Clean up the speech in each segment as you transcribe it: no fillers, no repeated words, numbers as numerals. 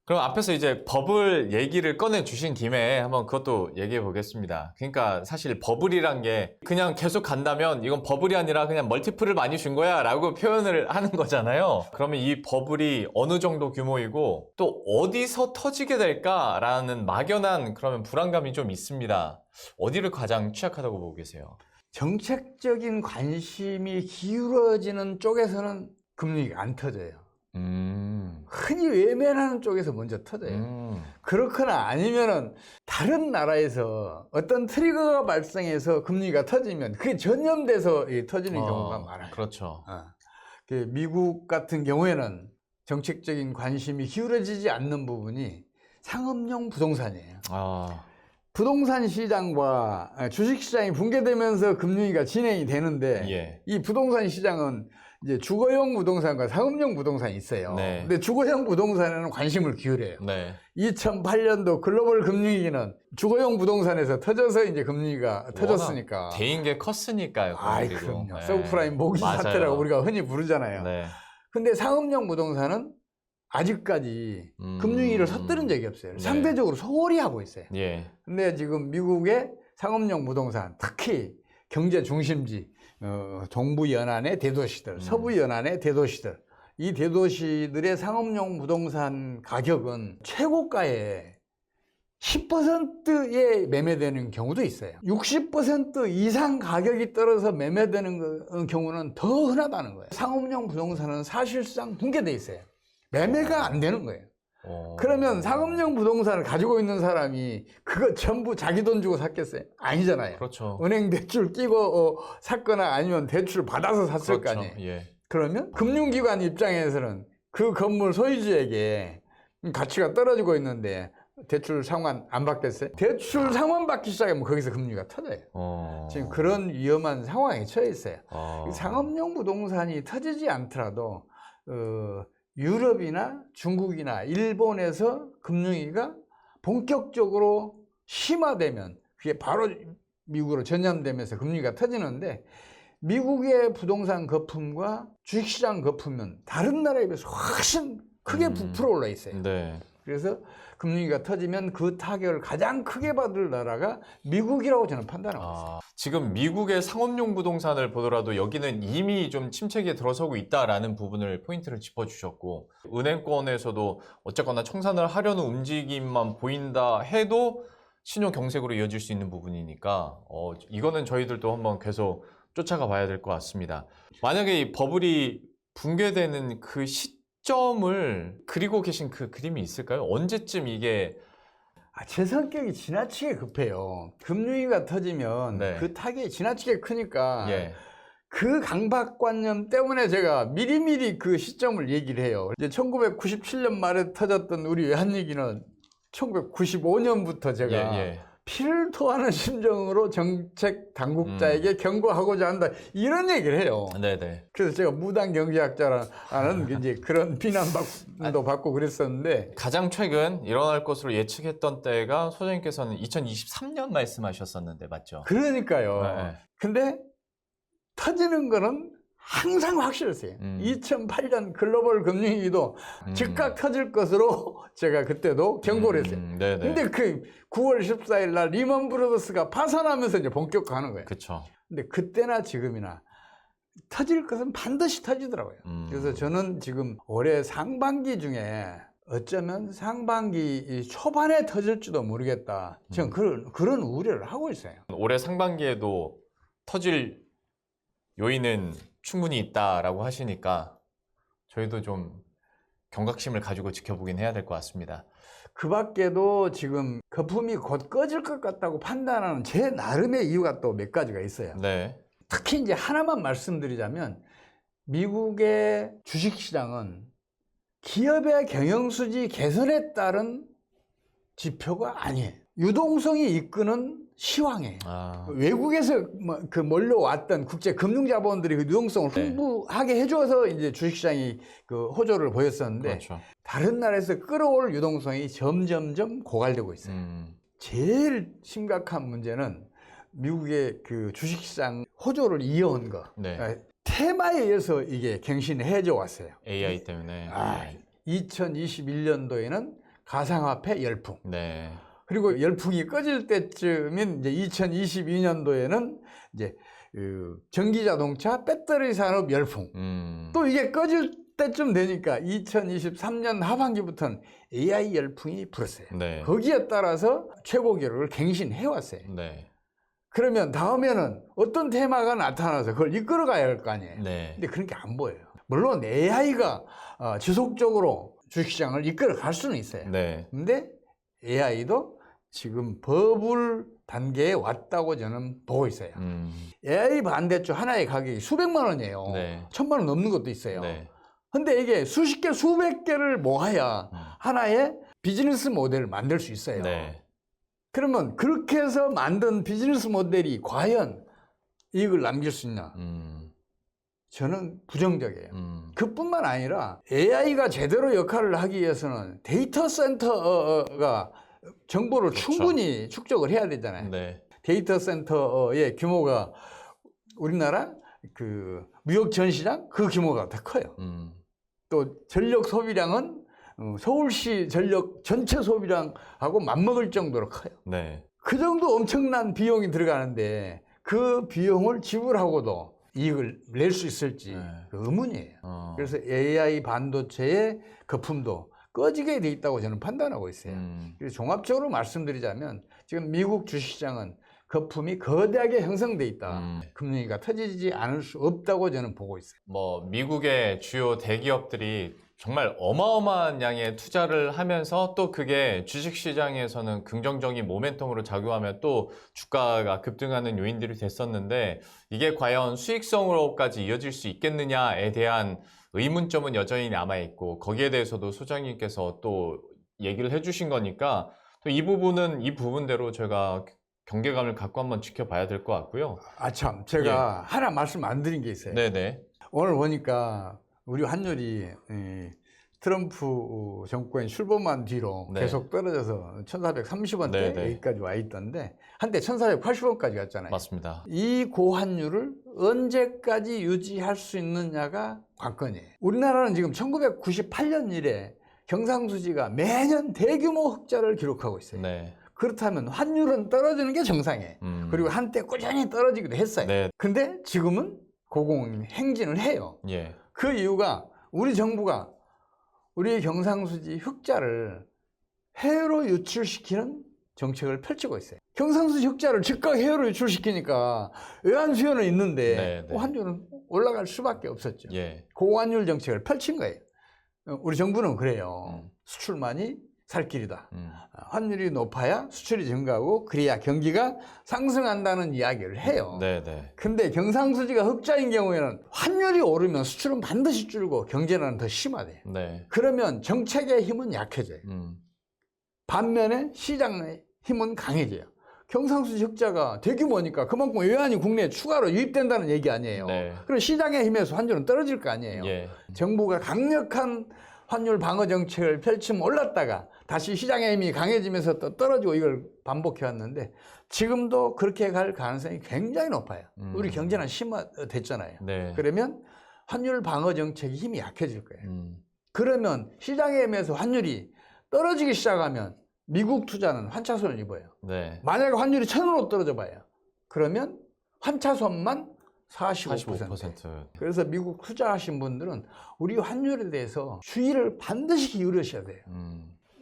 그럼 앞에서 이제 버블 얘기를 꺼내 주신 김에 한번 그것도 얘기해 보겠습니다. 그러니까 사실 버블이란 게 그냥 계속 간다면 이건 버블이 아니라 그냥 멀티플을 많이 준 거야 라고 표현을 하는 거잖아요. 그러면 이 버블이 어느 정도 규모이고 또 어디서 터지게 될까라는 막연한 그러면 불안감이 좀 있습니다. 어디를 가장 취약하다고 보고 계세요? 정책적인 관심이 기울어지는 쪽에서는 금리가 안 터져요. 흔히 외면하는 쪽에서 먼저 터져요. 그렇거나 아니면은 다른 나라에서 어떤 트리거가 발생해서 금리가 터지면 그게 전염돼서 터지는 경우가 많아요. 그렇죠. 미국 같은 경우에는 정책적인 관심이 기울어지지 않는 부분이 상업용 부동산이에요. 부동산 시장과 주식 시장이 붕괴되면서 금융위기가 진행이 되는데 이 부동산 시장은 이제 주거용 부동산과 상업용 부동산이 있어요. 근데 주거용 부동산에는 관심을 기울여요. 2008년도 글로벌 금융위기는 주거용 부동산에서 터져서 이제 금융위기가 터졌으니까. 대인 게 컸으니까요. 그럼요. 서브프라임 모기 사태라고 우리가 흔히 부르잖아요. 근데 상업용 부동산은 아직까지 금융위기를 터뜨린 적이 없어요. 상대적으로 소홀히 하고 있어요. 근데 지금 미국의 상업용 부동산, 특히 경제 중심지, 동부 연안의 대도시들, 서부 연안의 대도시들, 이 대도시들의 상업용 부동산 가격은 최고가에 10%에 매매되는 경우도 있어요. 60% 이상 가격이 떨어져 매매되는 경우는 더 흔하다는 거예요. 상업용 부동산은 사실상 붕괴돼 있어요. 매매가 안 되는 거예요. 그러면 상업용 부동산을 가지고 있는 사람이 그거 전부 자기 돈 주고 샀겠어요? 아니잖아요. 그렇죠. 은행 대출 끼고 샀거나 아니면 대출 받아서 샀을 거 아니에요. 그러면 금융기관 입장에서는 그 건물 소유주에게 가치가 떨어지고 있는데 대출 상환 안 받겠어요? 대출 상환 받기 시작하면 거기서 금리가 터져요. 지금 그런 위험한 상황에 처해 있어요. 상업용 부동산이 터지지 않더라도 유럽이나 중국이나 일본에서 금융위기가 본격적으로 심화되면 그게 바로 미국으로 전염되면서 금융위기가 터지는데 미국의 부동산 거품과 주식시장 거품은 다른 나라에 비해서 훨씬 크게 부풀어 올라 있어요. 그래서 금융위기가 터지면 그 타격을 가장 크게 받을 나라가 미국이라고 저는 판단하고 있습니다. 지금 미국의 상업용 부동산을 보더라도 여기는 이미 좀 침체기에 들어서고 있다라는 부분을 포인트를 짚어주셨고 은행권에서도 어쨌거나 청산을 하려는 움직임만 보인다 해도 신용 경색으로 이어질 수 있는 부분이니까 이거는 저희들도 한번 계속 쫓아가 봐야 될 것 같습니다. 만약에 이 버블이 붕괴되는 그 시점을 그리고 계신 그 그림이 있을까요? 언제쯤 이게 제 성격이 지나치게 급해요. 금융위기가 터지면 그 타격이 지나치게 크니까 그 강박관념 때문에 제가 미리미리 그 시점을 얘기를 해요. 이제 1997년 말에 터졌던 우리 외환위기는 1995년부터 제가 피를 토하는 심정으로 정책 당국자에게 경고하고자 한다 이런 얘기를 해요. 그래서 제가 무당 경제학자라는 이제 그런 비난도 받고 그랬었는데 가장 최근 일어날 것으로 예측했던 때가 소장님께서는 2023년 말씀하셨었는데 맞죠? 그러니까요. 근데 터지는 거는 항상 확실했어요. 2008년 글로벌 금융위기도 즉각 터질 것으로 제가 그때도 경고를 했어요. 근데 그 9월 14일 날 리먼 브러더스가 파산하면서 이제 본격화하는 거예요. 근데 그때나 지금이나 터질 것은 반드시 터지더라고요. 그래서 저는 지금 올해 상반기 중에 어쩌면 상반기 초반에 터질지도 모르겠다. 저는 그런 우려를 하고 있어요. 올해 상반기에도 터질 요인은 충분히 있다라고 하시니까 저희도 좀 경각심을 가지고 지켜보긴 해야 될 것 같습니다. 그 밖에도 지금 거품이 곧 꺼질 것 같다고 판단하는 제 나름의 이유가 또 몇 가지가 있어요. 특히 이제 하나만 말씀드리자면 미국의 주식시장은 기업의 경영수지 개선에 따른 지표가 아니에요. 유동성이 이끄는 시황이에요. 외국에서 몰려왔던 국제 금융자본들이 그 유동성을 풍부하게 해줘서 이제 주식시장이 그 호조를 보였었는데 다른 나라에서 끌어올 유동성이 점점점 고갈되고 있어요. 제일 심각한 문제는 미국의 그 주식시장 호조를 이어온 거. 테마에 의해서 이게 갱신해져 왔어요. AI 때문에. 2021년도에는 가상화폐 열풍. 네. 그리고 열풍이 꺼질 때쯤인 이제 2022년도에는 이제 전기자동차 배터리 산업 열풍. 또 이게 꺼질 때쯤 되니까 2023년 하반기부터는 AI 열풍이 불었어요. 네. 거기에 따라서 최고 기록을 갱신해 왔어요. 네. 그러면 다음에는 어떤 테마가 나타나서 그걸 이끌어가야 할 거 아니에요. 네. 근데 그런 게 안 보여요. 물론 AI가 지속적으로 주식시장을 이끌어 갈 수는 있어요. 네. 근데 AI도 지금 버블 단계에 왔다고 저는 보고 있어요. AI 반대쪽 하나의 가격이 수백만 원이에요. 네. 1,000만 원 넘는 것도 있어요. 네. 근데 이게 수십 개, 수백 개를 모아야 하나의 비즈니스 모델을 만들 수 있어요. 네. 그러면 그렇게 해서 만든 비즈니스 모델이 과연 이익을 남길 수 있나? 저는 부정적이에요. 그뿐만 아니라 AI가 제대로 역할을 하기 위해서는 데이터 센터가 정보를 그렇죠. 충분히 축적을 해야 되잖아요. 네. 데이터 센터의 규모가 우리나라 그 무역 전시장 그 규모가 더 커요. 또 전력 소비량은 서울시 전력 전체 소비량하고 맞먹을 정도로 커요. 네. 그 정도 엄청난 비용이 들어가는데 그 비용을 지불하고도 이익을 낼 수 있을지 의문이에요. 그래서 AI 반도체의 거품도 꺼지게 돼 있다고 저는 판단하고 있어요. 그래서 종합적으로 말씀드리자면 지금 미국 주식시장은 거품이 거대하게 형성돼 있다. 금융위기가 터지지 않을 수 없다고 저는 보고 있어요. 뭐 미국의 주요 대기업들이 정말 어마어마한 양의 투자를 하면서 또 그게 주식시장에서는 긍정적인 모멘텀으로 작용하며 또 주가가 급등하는 요인들이 됐었는데 이게 과연 수익성으로까지 이어질 수 있겠느냐에 대한 의문점은 여전히 남아있고 거기에 대해서도 소장님께서 또 얘기를 해주신 거니까 또 이 부분대로 제가 경계감을 갖고 한번 지켜봐야 될 것 같고요. 참 제가 하나 말씀 안 드린 게 있어요. 네네. 오늘 보니까 우리 환율이 트럼프 정권이 출범한 뒤로 계속 떨어져서 1430원대 네네. 여기까지 와 있던데 한때 1480원까지 갔잖아요. 맞습니다. 이 고환율을 언제까지 유지할 수 있느냐가 관건이에요. 우리나라는 지금 1998년 이래 경상수지가 매년 대규모 흑자를 기록하고 있어요. 네. 그렇다면 환율은 떨어지는 게 정상이에요. 그리고 한때 꾸준히 떨어지기도 했어요. 네. 근데 지금은 고공행진을 해요. 예. 그 이유가 우리 정부가 우리 경상수지 흑자를 해외로 유출시키는 정책을 펼치고 있어요. 경상수지 흑자를 즉각 해외로 유출시키니까 외환 수요는 있는데 환율은 올라갈 수밖에 없었죠. 예. 고환율 정책을 펼친 거예요. 우리 정부는 그래요. 수출만이 살 길이다. 환율이 높아야 수출이 증가하고 그래야 경기가 상승한다는 이야기를 해요. 네네. 근데 경상수지가 흑자인 경우에는 환율이 오르면 수출은 반드시 줄고 경제는 더 심화돼요. 네. 그러면 정책의 힘은 약해져요. 반면에 시장의 힘은 강해져요. 경상수지 흑자가 대규모니까 그만큼 외환이 국내에 추가로 유입된다는 얘기 아니에요. 네. 그럼 시장의 힘에서 환율은 떨어질 거 아니에요. 예. 정부가 강력한 환율 방어 정책을 펼치면 올랐다가 다시 시장의 힘이 강해지면서 또 떨어지고 이걸 반복해 왔는데 지금도 그렇게 갈 가능성이 굉장히 높아요. 우리 경제는 심화됐잖아요. 네. 그러면 환율 방어 정책이 힘이 약해질 거예요. 그러면 시장의 힘에서 환율이 떨어지기 시작하면 미국 투자는 환차손을 입어요. 네. 만약에 환율이 1,000원으로 떨어져 봐요. 그러면 환차손만 45%. 그래서 미국 투자하신 분들은 우리 환율에 대해서 주의를 반드시 기울이셔야 돼요.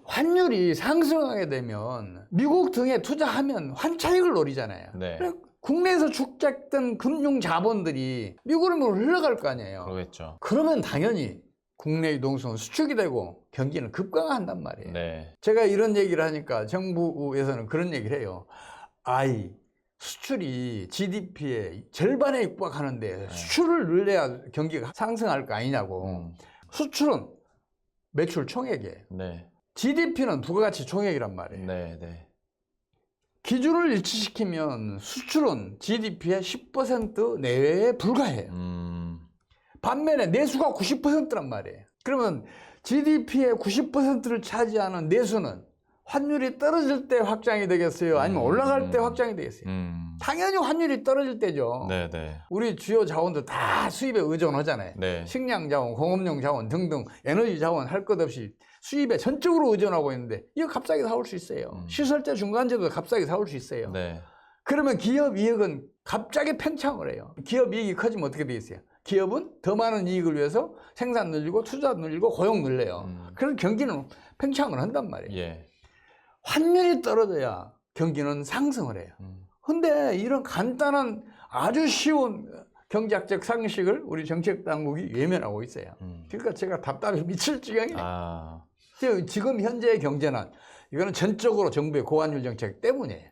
환율이 상승하게 되면 미국 등에 투자하면 환차익을 노리잖아요. 네. 국내에서 축적된 금융 자본들이 미국으로 흘러갈 거 아니에요. 그러겠죠. 그러면 당연히 국내 유동성은 수축이 되고 경기는 급강한단 말이에요. 네. 제가 이런 얘기를 하니까 정부에서는 그런 얘기를 해요. 수출이 GDP의 절반에 육박하는데 수출을 늘려야 경기가 상승할 거 아니냐고. 수출은 매출 총액이에요. 네. GDP는 부가가치 총액이란 말이에요. 네, 네. 기준을 일치시키면 수출은 GDP의 10% 내외에 불과해요. 반면에 내수가 90%란 말이에요. 그러면 GDP의 90%를 차지하는 내수는 환율이 떨어질 때 확장이 되겠어요? 아니면 올라갈 때 확장이 되겠어요? 당연히 환율이 떨어질 때죠. 네네. 우리 주요 자원도 다 수입에 의존하잖아요. 네. 식량 자원, 공업용 자원 등등 에너지 자원 할 것 없이 수입에 전적으로 의존하고 있는데 이거 값싸게 사올 수 있어요. 시설재 중간재도 값싸게 사올 수 있어요. 네. 그러면 기업 이익은 갑자기 팽창을 해요. 기업 이익이 커지면 어떻게 되겠어요? 기업은 더 많은 이익을 위해서 생산 늘리고 투자 늘리고 고용 늘려요. 그래서 경기는 팽창을 한단 말이에요. 예. 환율이 떨어져야 경기는 상승을 해요. 근데 이런 간단한 아주 쉬운 경제학적 상식을 우리 정책 당국이 외면하고 있어요. 그러니까 제가 답답해 미칠 지경이에요. 지금 현재의 경제는 이거는 전적으로 정부의 고환율 정책 때문이에요.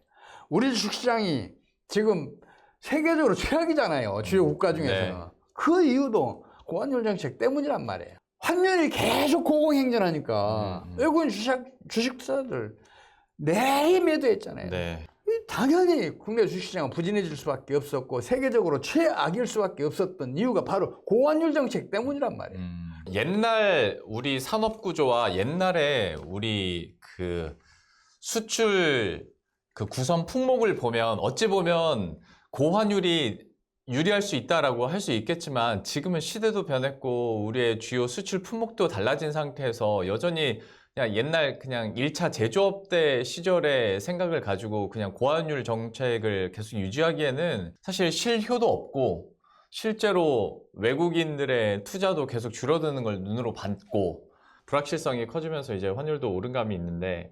우리 주식시장이 지금 세계적으로 최악이잖아요. 주요 국가 중에서는. 네. 그 이유도 고환율 정책 때문이란 말이에요. 환율이 계속 고공행진하니까 외국인 주식 투자들 내리 매도했잖아요. 네. 당연히 국내 주식시장은 부진해질 수밖에 없었고 세계적으로 최악일 수밖에 없었던 이유가 바로 고환율 정책 때문이란 말이에요. 옛날 우리 산업구조와 옛날에 우리 그 수출 그 구성 품목을 보면 어찌 보면 고환율이 유리할 수 있다라고 할 수 있겠지만 지금은 시대도 변했고 우리의 주요 수출 품목도 달라진 상태에서 여전히 그냥 옛날 그냥 1차 제조업 때 시절의 생각을 가지고 그냥 고환율 정책을 계속 유지하기에는 사실 실효도 없고 실제로 외국인들의 투자도 계속 줄어드는 걸 눈으로 봤고 불확실성이 커지면서 이제 환율도 오른 감이 있는데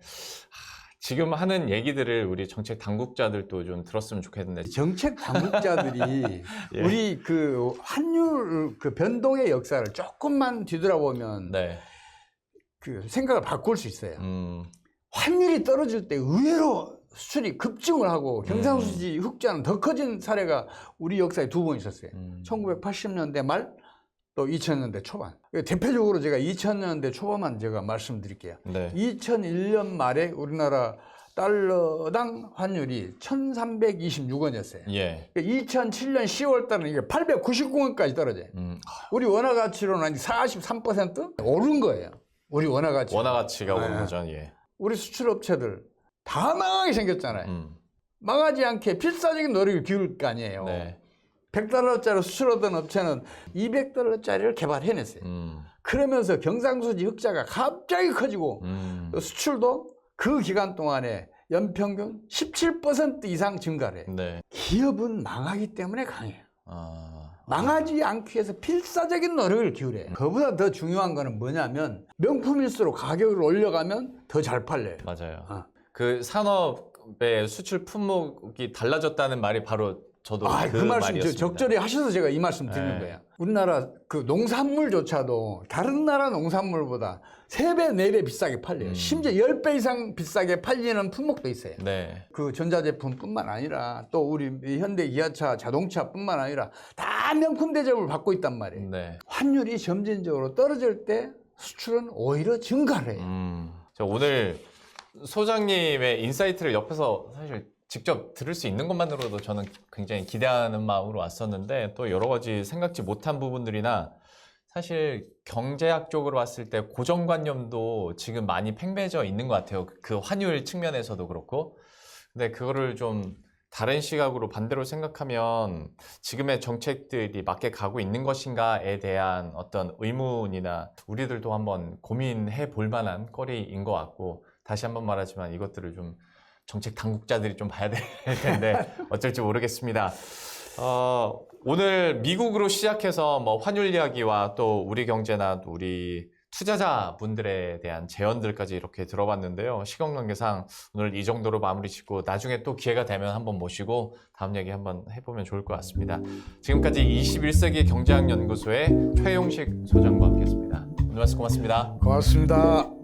지금 하는 얘기들을 우리 정책 당국자들도 좀 들었으면 좋겠는데 정책 당국자들이 예. 우리 그 환율 그 변동의 역사를 조금만 뒤돌아보면 네. 그 생각을 바꿀 수 있어요. 환율이 떨어질 때 의외로 수출이 급증을 하고 경상수지 흑자는 더 커진 사례가 우리 역사에 2번 있었어요. 1980년대 말 또 2000년대 초반. 대표적으로 제가 2000년대 초반만 제가 말씀드릴게요. 네. 2001년 말에 우리나라 달러당 환율이 1326원이었어요. 예. 2007년 10월 달은 이게 899원까지 떨어져요. 우리 원화 가치로는 한 43% 오른 거예요. 우리 원화 가치. 원화 가치가 오른 거죠. 예. 우리 수출업체들 다 망하게 생겼잖아요. 망하지 않게 필사적인 노력을 기울일 거 아니에요. 네. 100달러짜리 수출하던 업체는 200달러짜리를 개발해냈어요. 그러면서 경상수지 흑자가 갑자기 커지고 수출도 그 기간 동안에 연평균 17% 이상 증가를 해요. 네. 기업은 망하기 때문에 강해요. 망하지 않기 위해서 필사적인 노력을 기울여요. 그보다 더 중요한 거는 뭐냐면 명품일수록 가격을 올려가면 더 잘 팔려요. 맞아요. 그 산업의 수출 품목이 달라졌다는 말이 바로 저도 그 말씀 말이었습니다. 적절히 하셔서 제가 이 말씀 드리는 거예요. 우리나라 그 농산물조차도 다른 나라 농산물보다 3배, 4배 비싸게 팔려요. 심지어 10배 이상 비싸게 팔리는 품목도 있어요. 네. 그 전자제품뿐만 아니라 또 우리 현대 기아차 자동차뿐만 아니라 다 명품 대접을 받고 있단 말이에요. 네. 환율이 점진적으로 떨어질 때 수출은 오히려 증가를 해요. 오늘 소장님의 인사이트를 옆에서 사실 직접 들을 수 있는 것만으로도 저는 굉장히 기대하는 마음으로 왔었는데 또 여러 가지 생각지 못한 부분들이나 사실 경제학적으로 봤을 때 고정관념도 지금 많이 팽배해져 있는 것 같아요. 그 환율 측면에서도 그렇고. 근데 그거를 좀 다른 시각으로 반대로 생각하면 지금의 정책들이 맞게 가고 있는 것인가에 대한 어떤 의문이나 우리들도 한번 고민해 볼 만한 거리인 것 같고 다시 한번 말하지만 이것들을 좀 정책 당국자들이 좀 봐야 될 텐데 어쩔지 모르겠습니다. 오늘 미국으로 시작해서 뭐 환율 이야기와 또 우리 경제나 또 우리 투자자분들에 대한 제언들까지 이렇게 들어봤는데요. 시간 관계상 오늘 이 정도로 마무리 짓고 나중에 또 기회가 되면 한번 모시고 다음 얘기 한번 해보면 좋을 것 같습니다. 지금까지 21세기 경제학연구소의 최용식 소장과 함께했습니다. 오늘 말씀 고맙습니다. 고맙습니다.